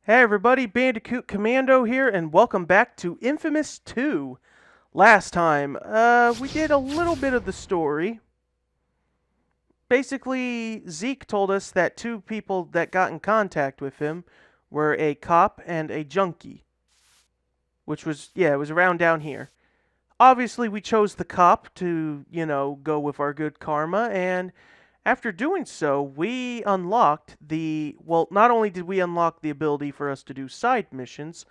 Hey everybody, Bandicoot Commando here, and welcome back to Infamous 2. Last time, we did a little bit of the story. Basically, Zeke told us that two people that got in contact with him were a cop and a junkie. Which was, it was around down here. Obviously, we chose the cop to, go with our good karma, and after doing so, we unlocked not only did we unlock the ability for us to do side missions,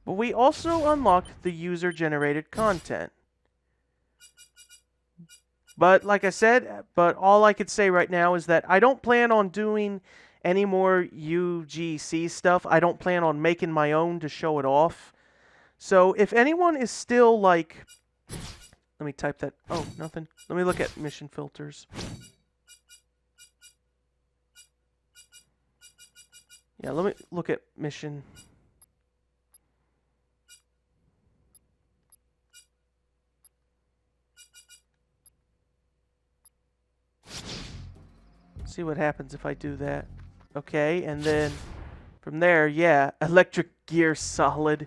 but we also unlocked the user-generated content. But like I said, all I could say right now is that I don't plan on doing any more UGC stuff. I don't plan on making my own to show it off. So if anyone is still like... Let me type that. Oh, nothing. Let me look at mission filters. Yeah, let me look at mission... See what happens if I do that. Okay, and then from there, yeah, electric gear solid.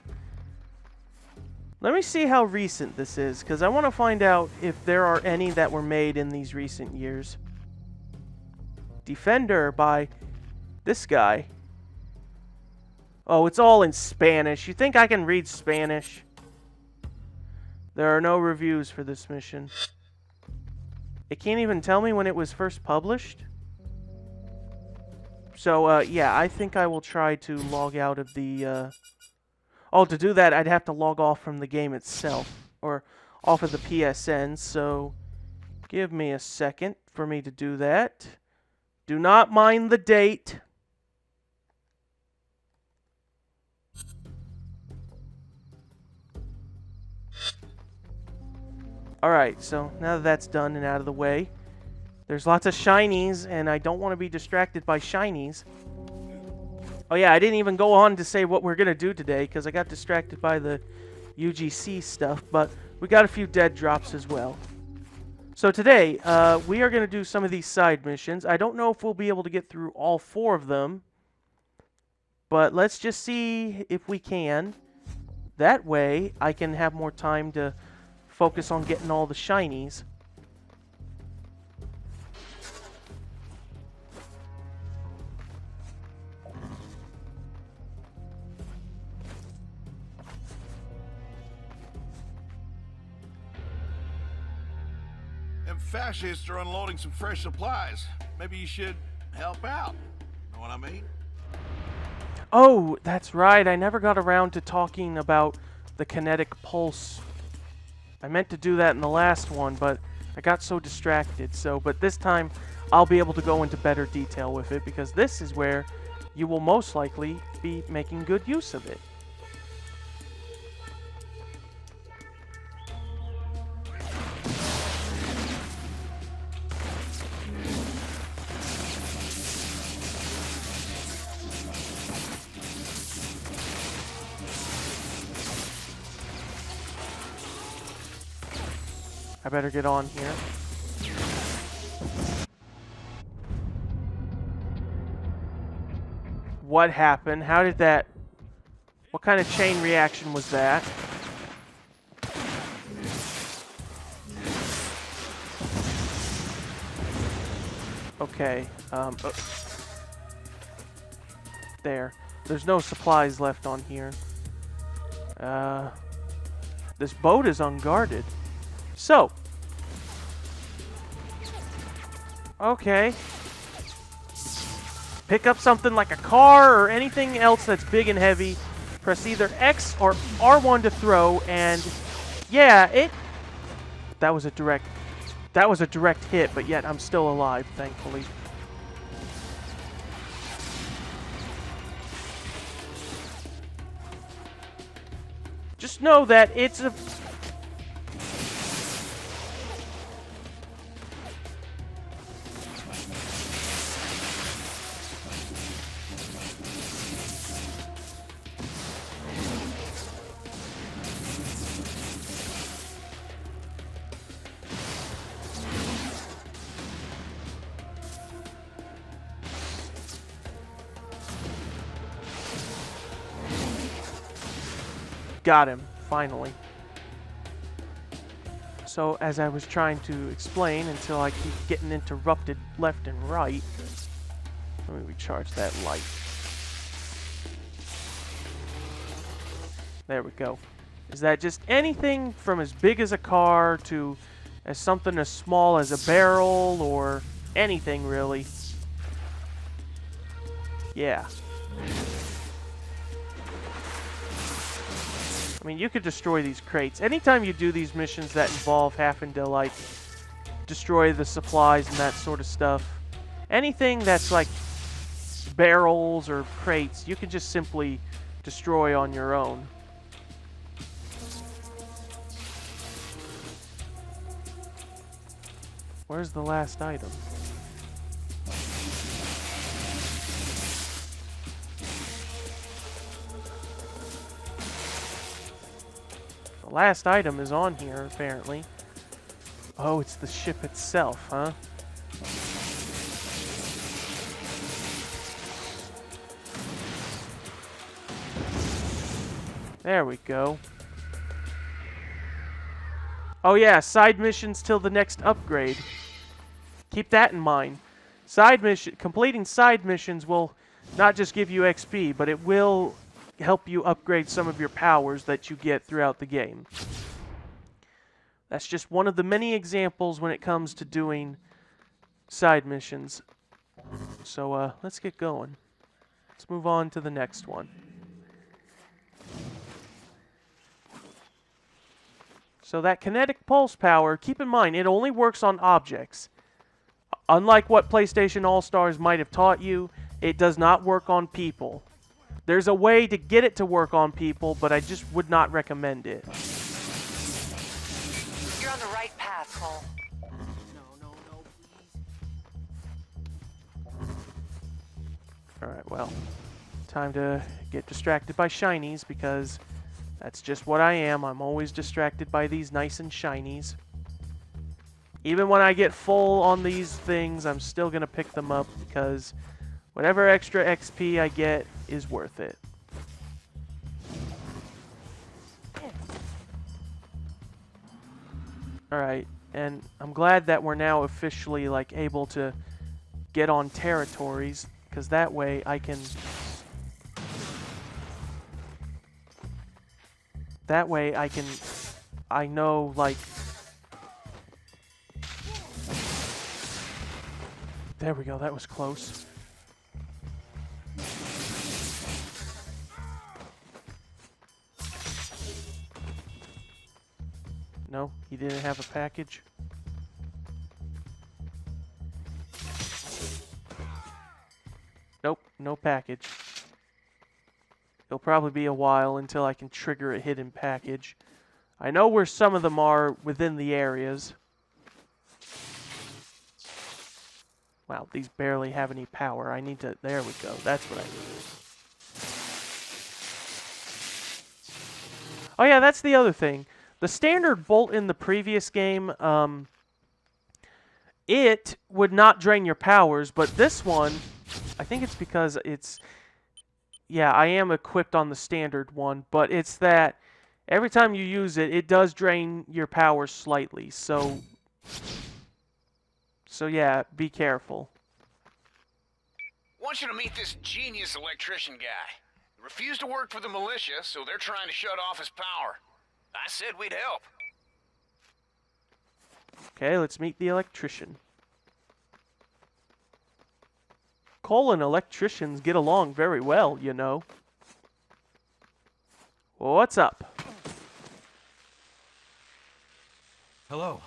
Let me see how recent this is, because I want to find out if there are any that were made in these recent years. Defender by this guy. Oh, it's all in Spanish. You think I can read Spanish? There are no reviews for this mission. It can't even tell me when it was first published. So, yeah, I think I will try to log out of the, Oh, to do that, I'd have to log off from the game itself. Or off of the PSN, so... Give me a second for me to do that. Do not mind the date. Alright, so now that that's done and out of the way, there's lots of shinies, and I don't want to be distracted by shinies. Oh yeah, I didn't even go on to say what we're going to do today, because I got distracted by the UGC stuff, but we got a few dead drops as well. So today, we are going to do some of these side missions. I don't know if we'll be able to get through all 4 of them, but let's just see if we can. That way, I can have more time to focus on getting all the shinies. Them fascists are unloading some fresh supplies. Maybe you should help out. Know what I mean? Oh, that's right. I never got around to talking about the kinetic pulse. I meant to do that in the last one, but I got so distracted. But this time, I'll be able to go into better detail with it, because this is where you will most likely be making good use of it. I better get on here. What happened? How did that... What kind of chain reaction was that? Okay, there. There's no supplies left on here. This boat is unguarded. So. Okay. Pick up something like a car or anything else that's big and heavy. Press either X or R1 to throw, and yeah, that was a direct hit, but yet I'm still alive, thankfully. Just know that it's a... got him, finally. So, as I was trying to explain until I keep getting interrupted left and right, let me recharge that light. There we go. Is that just anything from as big as a car to as something as small as a barrel or anything really? Yeah. I mean, you could destroy these crates. Anytime you do these missions that involve having to, like, destroy the supplies and that sort of stuff, anything that's, like, barrels or crates, you can just simply destroy on your own. Where's the last item? The last item is on here, apparently. Oh, it's the ship itself, huh? There we go. Oh yeah, side missions till the next upgrade. Keep that in mind. Completing side missions will not just give you XP, but it will help you upgrade some of your powers that you get throughout the game. That's just one of the many examples when it comes to doing side missions. So let's get going. Let's move on to the next one. So that kinetic pulse power, keep in mind, it only works on objects. Unlike what PlayStation All-Stars might have taught you, it does not work on people. There's a way to get it to work on people, but I just would not recommend it. You're on the right path, Cole. No, please. Alright, well, time to get distracted by shinies, because that's just what I am. I'm always distracted by these nice and shinies. Even when I get full on these things, I'm still going to pick them up, because whatever extra XP I get is worth it. Alright, and I'm glad that we're now officially, like, able to get on territories, because that way I can... I know, like... There we go, that was close. No, he didn't have a package. Nope, no package. It'll probably be a while until I can trigger a hidden package. I know where some of them are within the areas. Wow, these barely have any power. I need to... There we go. That's what I need. Oh yeah, that's the other thing. The standard bolt in the previous game, it would not drain your powers, but this one, I think it's because it's... Yeah, I am equipped on the standard one, but it's that every time you use it, it does drain your powers slightly, so yeah, be careful. Want you to meet this genius electrician guy. He refused to work for the militia, so they're trying to shut off his power. I said we'd help. Okay, let's meet the electrician. Cole and electricians get along very well, you know. What's up? Hello.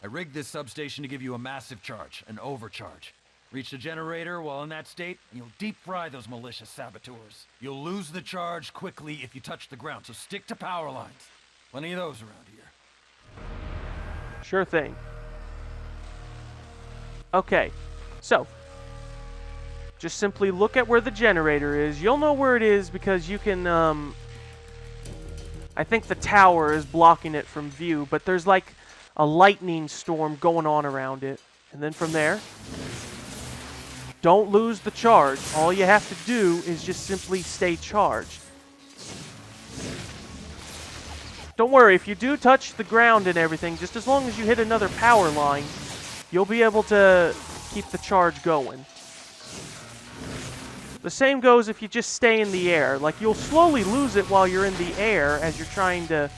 I rigged this substation to give you a massive charge, an overcharge. Reach the generator while in that state, and you'll deep fry those malicious saboteurs. You'll lose the charge quickly if you touch the ground, so stick to power lines. Plenty of those around here. Sure thing. Okay, so just simply look at where the generator is. You'll know where it is because you can, I think the tower is blocking it from view, but there's like a lightning storm going on around it. And then from there, don't lose the charge. All you have to do is just simply stay charged. Don't worry, if you do touch the ground and everything, just as long as you hit another power line, you'll be able to keep the charge going. The same goes if you just stay in the air. Like, you'll slowly lose it while you're in the air as you're trying to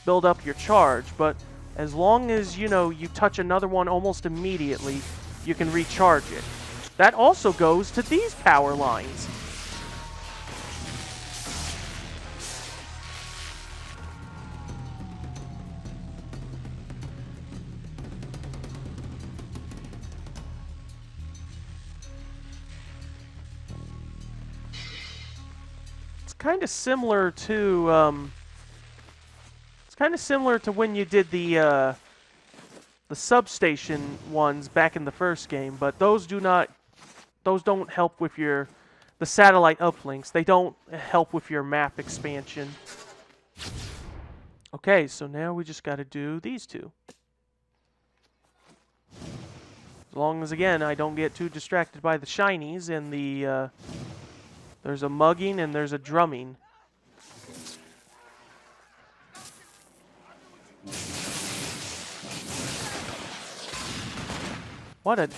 build up your charge, but as long as, you know, you touch another one almost immediately, you can recharge it. That also goes to these power lines. Kind of similar to it's kind of similar to when you did the substation ones back in the first game, but those don't help with the satellite uplinks. They don't help with your map expansion. Okay, so now we just got to do these two. As long as, again, I don't get too distracted by the shinies and the there's a mugging and there's a drumming. What a...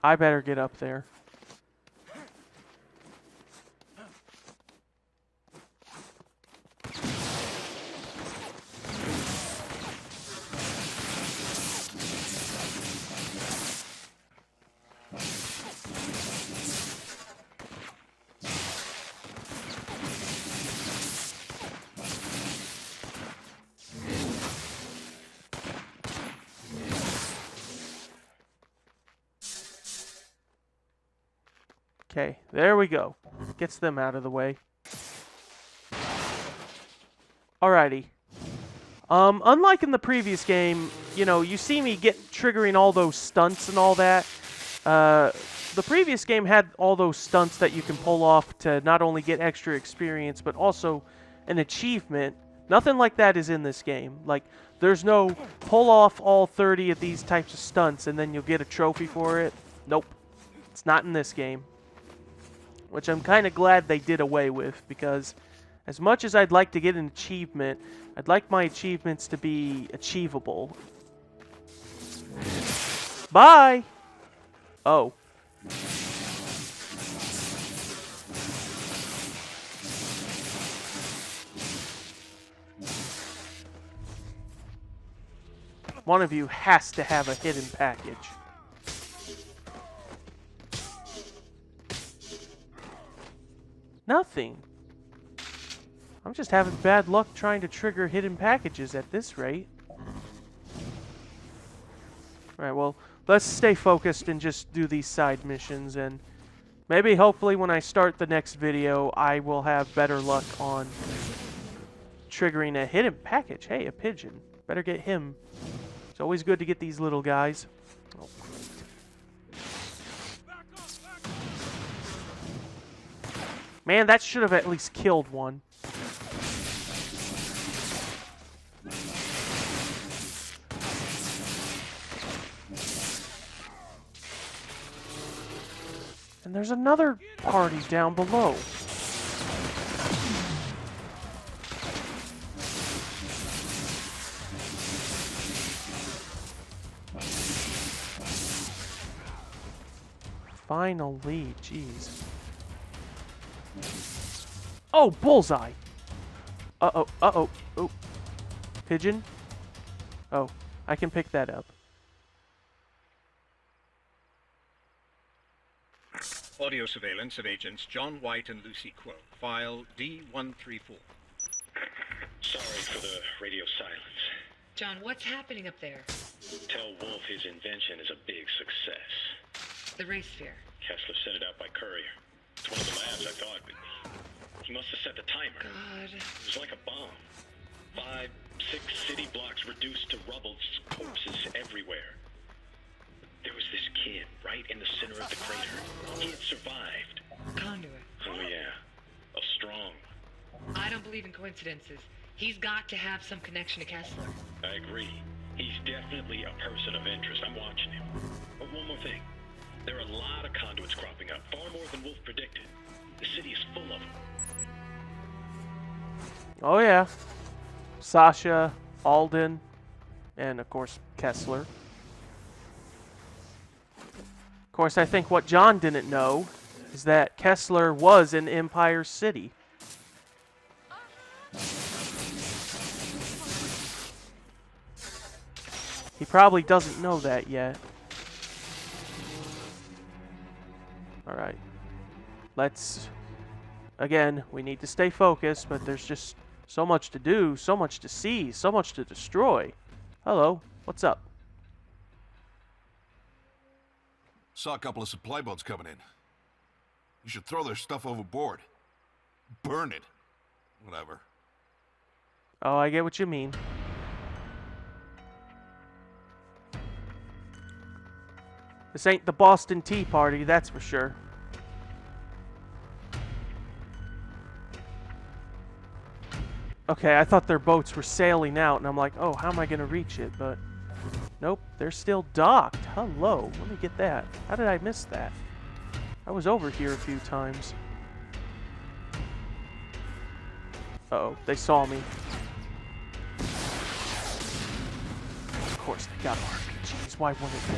I better get up there. Okay, there we go. Gets them out of the way. Alrighty. Unlike in the previous game, you know, you see me triggering all those stunts and all that. The previous game had all those stunts that you can pull off to not only get extra experience, but also an achievement. Nothing like that is in this game. Like, there's no pull off all 30 of these types of stunts and then you'll get a trophy for it. Nope. It's not in this game. Which I'm kind of glad they did away with, because as much as I'd like to get an achievement, I'd like my achievements to be achievable. Bye! Oh. One of you has to have a hidden package. Nothing. I'm just having bad luck trying to trigger hidden packages at this rate. Alright, well, let's stay focused and just do these side missions, and maybe, hopefully, when I start the next video, I will have better luck on triggering a hidden package. Hey, a pigeon. Better get him. It's always good to get these little guys. Oh. Man, that should have at least killed one. And there's another party down below. Finally, jeez. Oh, bullseye! Uh-oh, uh-oh, oh. Pigeon? Oh, I can pick that up. Audio surveillance of agents John White and Lucy Quo. File D134. Sorry for the radio silence. John, what's happening up there? Tell Wolf his invention is a big success. The Ray Sphere. Kessler sent it out by courier. It's one of the labs I thought, but he must have set the timer. God. It was like a bomb. 5, 6 city blocks reduced to rubble, corpses everywhere. There was this kid right in the center of the crater. He had survived. Conduit. Oh yeah, a strong. I don't believe in coincidences. He's got to have some connection to Kessler. I agree. He's definitely a person of interest. I'm watching him. But one more thing. There are a lot of conduits cropping up, far more than Wolf predicted. The city is full of them. Oh yeah. Sasha, Alden, and of course Kessler. Of course, I think what John didn't know is that Kessler was in Empire City. He probably doesn't know that yet. Alright. Let's... Again, we need to stay focused, but there's just so much to do, so much to see, so much to destroy. Hello, what's up? Saw a couple of supply boats coming in. You should throw their stuff overboard. Burn it. Whatever. Oh, I get what you mean. This ain't the Boston Tea Party, that's for sure. Okay, I thought their boats were sailing out, and I'm like, oh, how am I going to reach it? But, nope, they're still docked. Hello, let me get that. How did I miss that? I was over here a few times. Uh-oh, they saw me. Of course, they got RPGs. Why wouldn't they?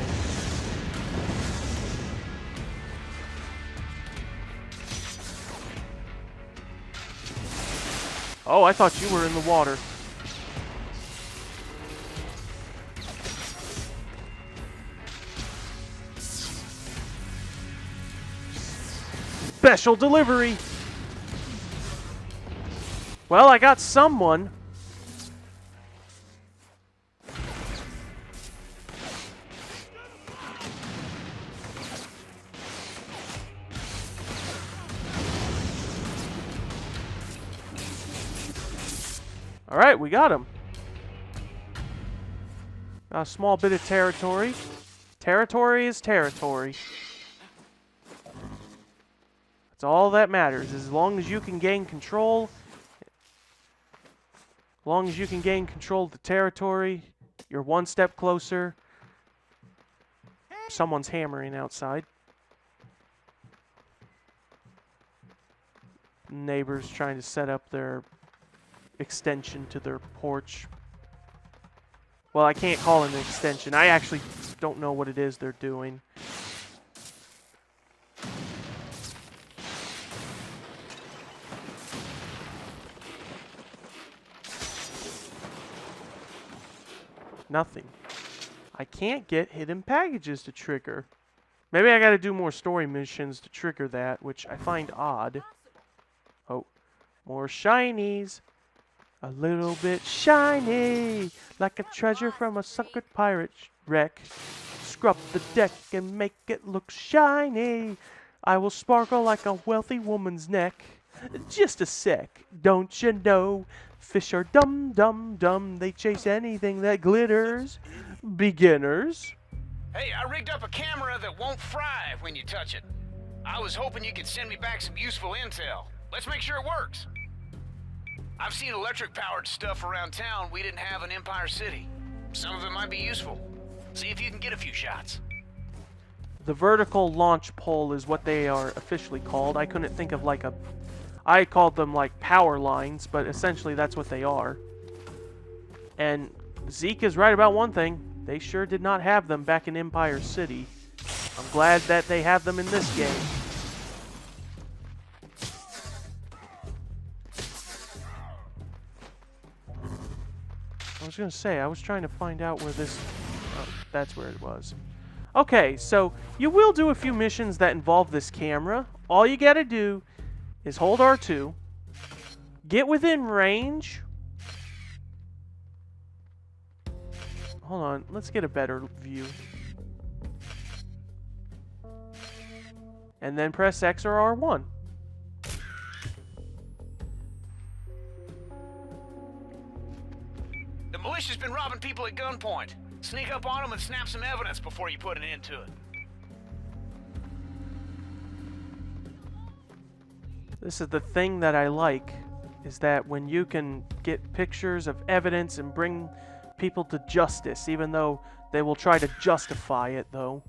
Oh, I thought you were in the water. Special delivery! Well, I got someone. Alright, we got him. Got a small bit of territory. Territory is territory. That's all that matters. As long as you can gain control. As long as you can gain control of the territory, you're one step closer. Someone's hammering outside. Neighbors trying to set up their extension to their porch. Well, I can't call it an extension. I actually don't know what it is they're doing. Nothing. I can't get hidden packages to trigger. Maybe I gotta do more story missions to trigger that, which I find odd. Oh, more shinies. A little bit shiny, like a treasure from a sunken pirate wreck. Scrub the deck and make it look shiny. I will sparkle like a wealthy woman's neck. Just a sec, don't you know? Fish are dumb, dumb, dumb. They chase anything that glitters. Beginners. Hey, I rigged up a camera that won't fry when you touch it. I was hoping you could send me back some useful intel. Let's make sure it works. I've seen electric-powered stuff around town we didn't have in Empire City. Some of it might be useful. See if you can get a few shots. The vertical launch pole is what they are officially called. I couldn't think of like a... I called them like power lines, but essentially that's what they are. And Zeke is right about one thing. They sure did not have them back in Empire City. I'm glad that they have them in this game. I was going to say, I was trying to find out where this... Oh, that's where it was. Okay, so you will do a few missions that involve this camera. All you got to do is hold R2, get within range. Hold on, let's get a better view. And then press X or R1. The militia's been robbing people at gunpoint. Sneak up on them and snap some evidence before you put an end to it. This is the thing that I like, is that when you can get pictures of evidence and bring people to justice, even though they will try to justify it, though.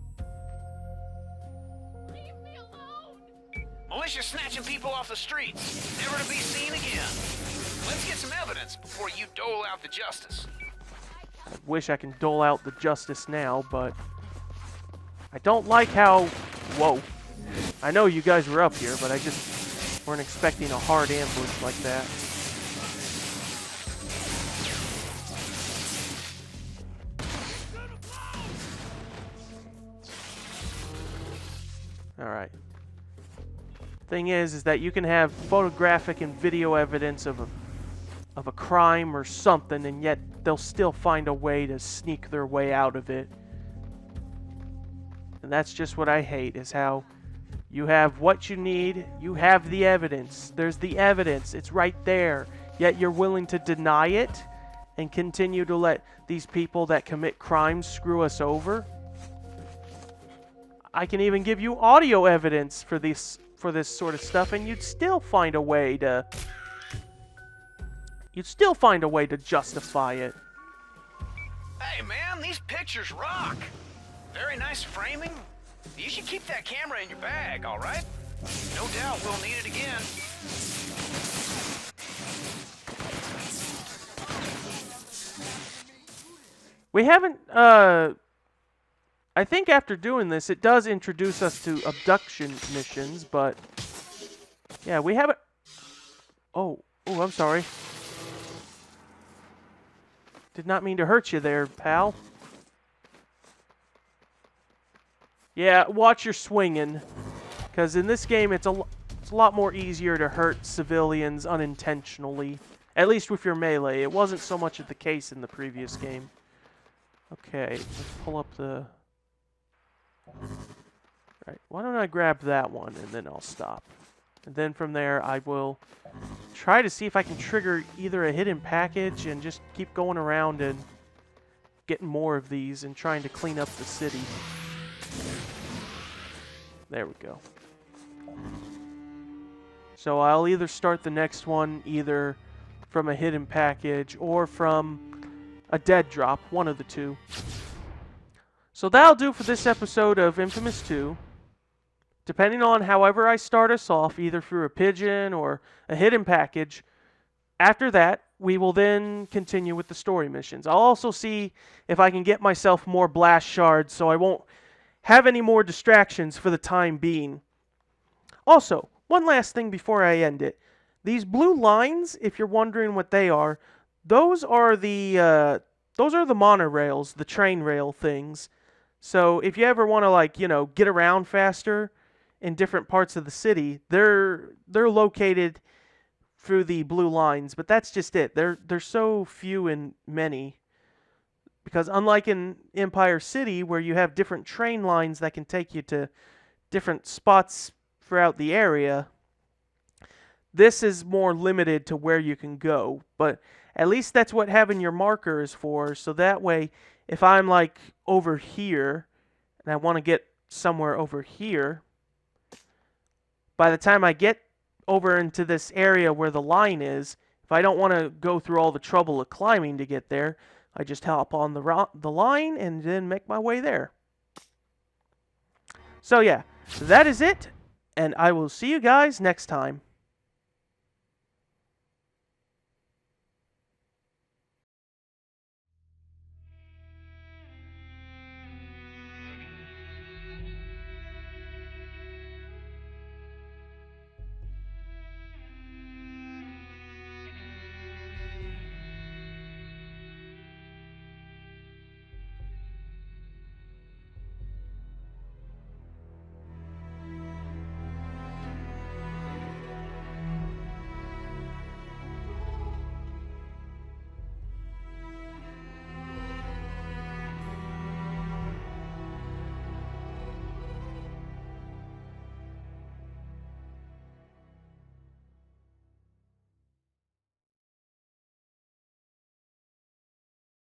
Militia snatching people off the streets, never to be seen again. Let's get some evidence before you dole out the justice. I wish I can dole out the justice now, but I don't like how... Whoa. I know you guys were up here, but I just weren't expecting a hard ambush like that. Alright. Thing is that you can have photographic and video evidence of a crime or something, and yet they'll still find a way to sneak their way out of it. And that's just what I hate, is how you have what you need, you have the evidence. There's the evidence, it's right there. Yet you're willing to deny it and continue to let these people that commit crimes screw us over. I can even give you audio evidence for this sort of stuff, and you'd still find a way to justify it. Hey man, these pictures rock. Very nice framing. You should keep that camera in your bag, alright? No doubt we'll need it again. We haven't, I think after doing this, it does introduce us to abduction missions, but yeah, we haven't... Oh, I'm sorry. Did not mean to hurt you there, pal. Yeah, watch your swinging, because in this game, it's a lot more easier to hurt civilians unintentionally, at least with your melee. It wasn't so much of the case in the previous game. Okay, let's pull up the... Right, why don't I grab that one, and then I'll stop. And then from there, I will try to see if I can trigger either a hidden package and just keep going around and getting more of these and trying to clean up the city. There we go. So I'll either start the next one either from a hidden package or from a dead drop, one of the two. So that'll do for this episode of Infamous 2. Depending on however I start us off, either through a pigeon or a hidden package, after that, we will then continue with the story missions. I'll also see if I can get myself more blast shards so I won't have any more distractions for the time being. Also, one last thing before I end it. These blue lines, if you're wondering what they are, those are the monorails, the train rail things. So if you ever want to, like, you know, get around faster in different parts of the city, they're located through the blue lines, but that's just it. They're so few and many, because unlike in Empire City, where you have different train lines that can take you to different spots throughout the area, this is more limited to where you can go. But at least that's what having your marker is for, so that way, if I'm like over here, and I want to get somewhere over here, by the time I get over into this area where the line is, if I don't want to go through all the trouble of climbing to get there, I just hop on the line and then make my way there. So yeah, that is it, and I will see you guys next time.